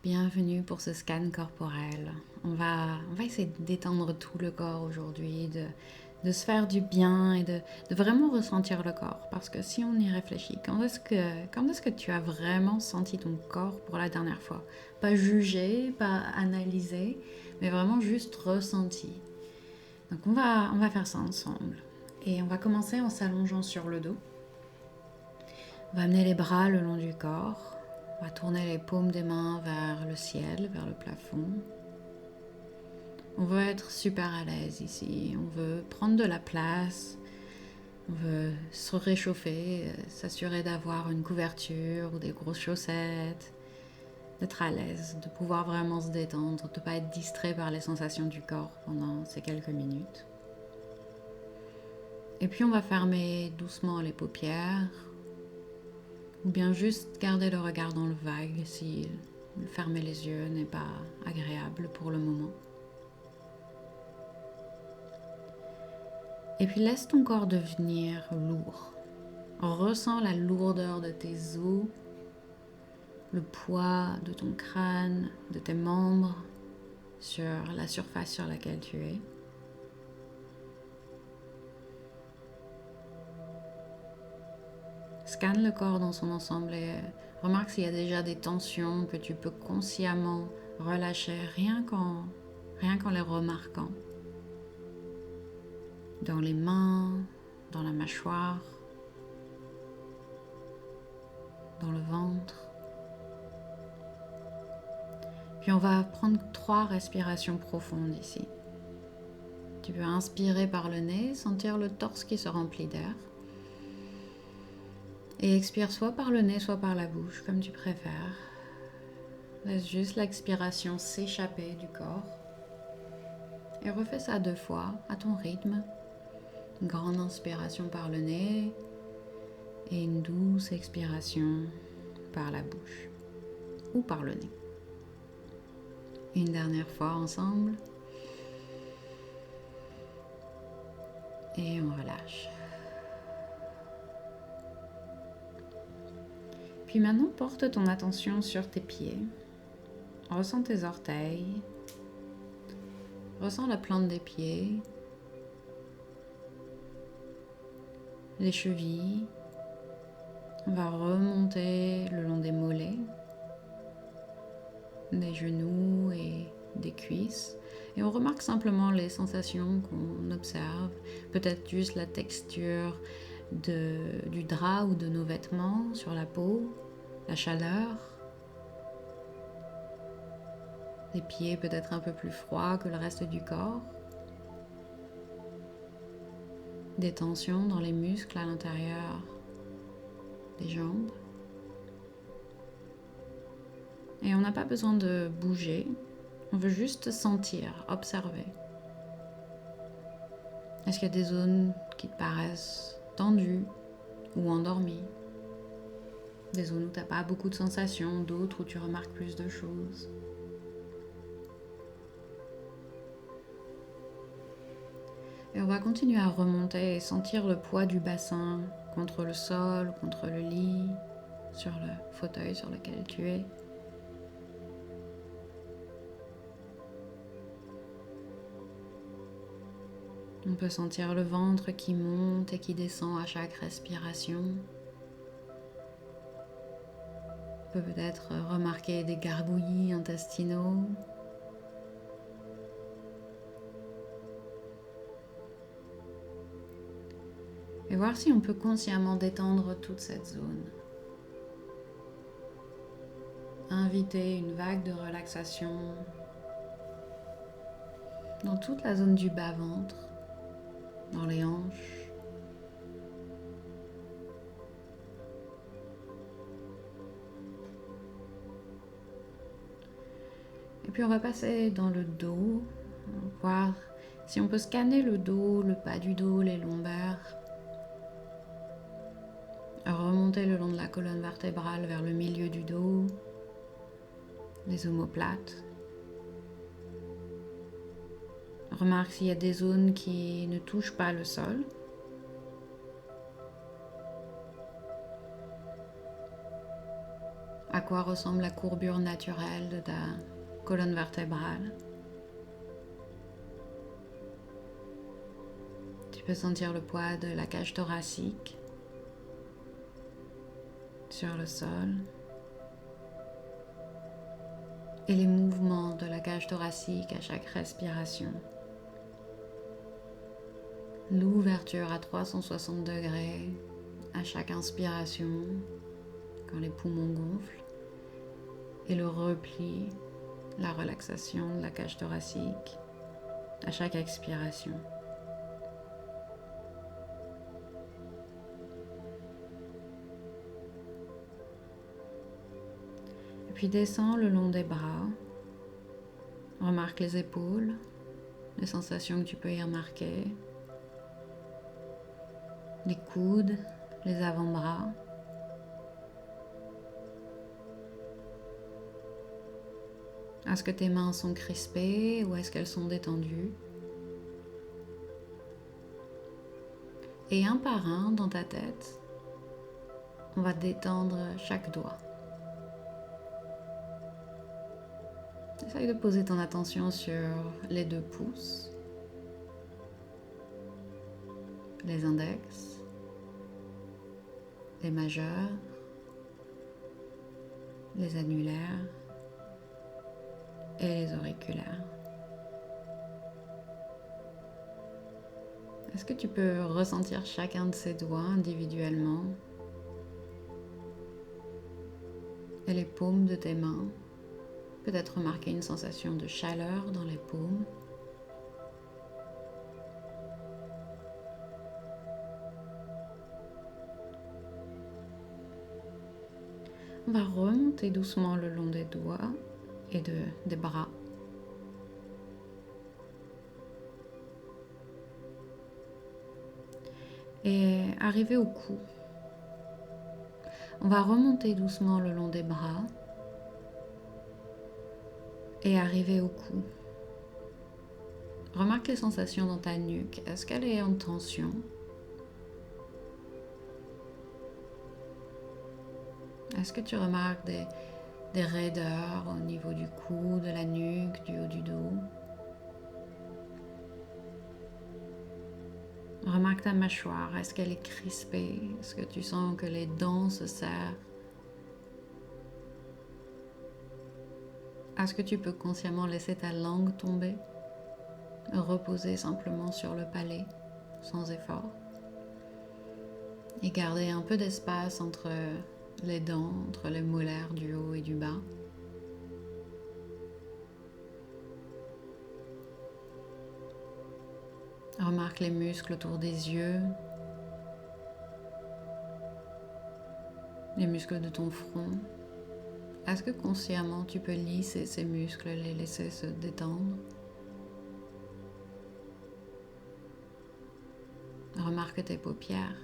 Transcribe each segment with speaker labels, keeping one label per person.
Speaker 1: Bienvenue pour ce scan corporel. On va essayer de détendre tout le corps aujourd'hui, de se faire du bien et de vraiment ressentir le corps. Parce que si on y réfléchit, quand est-ce que tu as vraiment senti ton corps pour la dernière fois? Pas jugé, pas analysé, mais vraiment juste ressenti. Donc on va faire ça ensemble. Et on va commencer en s'allongeant sur le dos. On va amener les bras le long du corps. On va tourner les paumes des mains vers le ciel, vers le plafond. On veut être super à l'aise ici. On veut prendre de la place. On veut se réchauffer, s'assurer d'avoir une couverture ou des grosses chaussettes. D'être à l'aise, de pouvoir vraiment se détendre, de ne pas être distrait par les sensations du corps pendant ces quelques minutes. Et puis on va fermer doucement les paupières. Ou bien juste garder le regard dans le vague si fermer les yeux n'est pas agréable pour le moment. Et puis laisse ton corps devenir lourd. Ressens la lourdeur de tes os, le poids de ton crâne, de tes membres sur la surface sur laquelle tu es. Scanne le corps dans son ensemble et remarque s'il y a déjà des tensions que tu peux consciemment relâcher rien qu'en les remarquant. Dans les mains, dans la mâchoire, dans le ventre. Puis on va prendre 3 respirations profondes ici. Tu peux inspirer par le nez, sentir le torse qui se remplit d'air. Et expire soit par le nez, soit par la bouche, comme tu préfères. Laisse juste l'expiration s'échapper du corps. Et refais ça 2 fois, à ton rythme. Une grande inspiration par le nez et une douce expiration par la bouche ou par le nez. Une dernière fois ensemble. Et on relâche. Puis maintenant, porte ton attention sur tes pieds. Ressens tes orteils. Ressens la plante des pieds. Les chevilles. On va remonter le long des mollets, des genoux et des cuisses. Et on remarque simplement les sensations qu'on observe. Peut-être juste la texture du drap ou de nos vêtements sur la peau, la chaleur. Les pieds peut-être un peu plus froids que le reste du corps. Des tensions dans les muscles à l'intérieur des jambes. Et on n'a pas besoin de bouger, on veut juste sentir, observer. Est-ce qu'il y a des zones qui te paraissent tendues ou endormies? Des zones où tu n'as pas beaucoup de sensations, d'autres où tu remarques plus de choses. Et on va continuer à remonter et sentir le poids du bassin contre le sol, contre le lit, sur le fauteuil sur lequel tu es. On peut sentir le ventre qui monte et qui descend à chaque respiration. On peut peut-être remarquer des gargouillis intestinaux. Et voir si on peut consciemment détendre toute cette zone. Inviter une vague de relaxation dans toute la zone du bas-ventre, dans les hanches. Et puis on va passer dans le dos, voir si on peut scanner le dos, le bas du dos, les lombaires. Remonter le long de la colonne vertébrale vers le milieu du dos, les omoplates. Remarque s'il y a des zones qui ne touchent pas le sol. À quoi ressemble la courbure naturelle de ta colonne vertébrale. Tu peux sentir le poids de la cage thoracique sur le sol et les mouvements de la cage thoracique à chaque respiration. L'ouverture à 360 degrés à chaque inspiration quand les poumons gonflent et le repli, la relaxation de la cage thoracique à chaque expiration. Et puis descends le long des bras, remarque les épaules, les sensations que tu peux y remarquer, les coudes, les avant-bras. Est-ce que tes mains sont crispées ou est-ce qu'elles sont détendues? Et un par un dans ta tête, on va détendre chaque doigt. Essaye de poser ton attention sur les 2 pouces, les index, les majeurs, les annulaires et les auriculaires. Est-ce que tu peux ressentir chacun de ces doigts individuellement et les paumes de tes mains? Peut-être remarquer une sensation de chaleur dans les paumes. On va remonter doucement le long des doigts et des bras. Et arriver au cou. On va remonter doucement le long des bras et arriver au cou. Remarque les sensations dans ta nuque. Est-ce qu'elle est en tension? Est-ce que tu remarques des raideurs au niveau du cou, de la nuque, du haut du dos? Remarque ta mâchoire. Est-ce qu'elle est crispée? Est-ce que tu sens que les dents se serrent? Est-ce que tu peux consciemment laisser ta langue tomber? Reposer simplement sur le palais, sans effort. Et garder un peu d'espace entre les dents, entre les molaires du haut et du bas. Remarque les muscles autour des yeux, les muscles de ton front. Est-ce que consciemment tu peux lisser ces muscles, les laisser se détendre? Remarque tes paupières.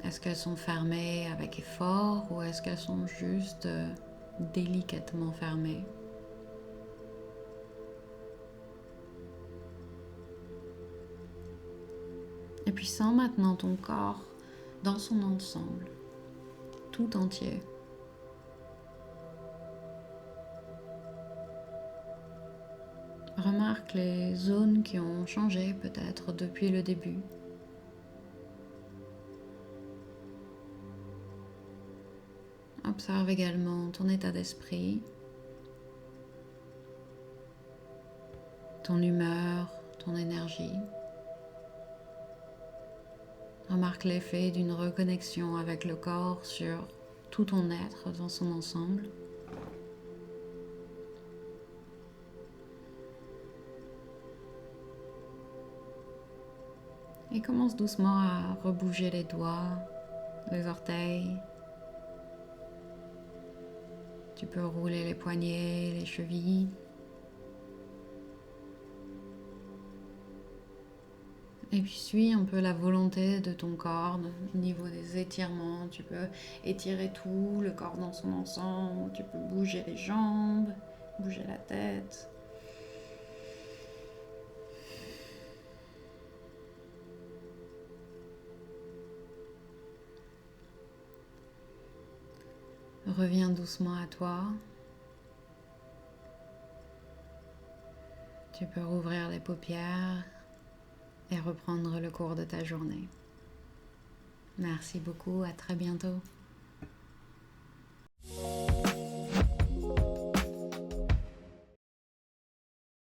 Speaker 1: Est-ce qu'elles sont fermées avec effort ou est-ce qu'elles sont juste délicatement fermées? Et puis sens maintenant ton corps dans son ensemble, tout entier. Remarque les zones qui ont changé peut-être depuis le début. Observe également ton état d'esprit, ton humeur, ton énergie. Remarque l'effet d'une reconnexion avec le corps sur tout ton être dans son ensemble. Et commence doucement à rebouger les doigts, les orteils. Tu peux rouler les poignets, les chevilles. Et puis suis un peu la volonté de ton corps au niveau des étirements. Tu peux étirer tout le corps dans son ensemble. Tu peux bouger les jambes, bouger la tête. Reviens doucement à toi. Tu peux rouvrir les paupières et reprendre le cours de ta journée. Merci beaucoup, à très bientôt.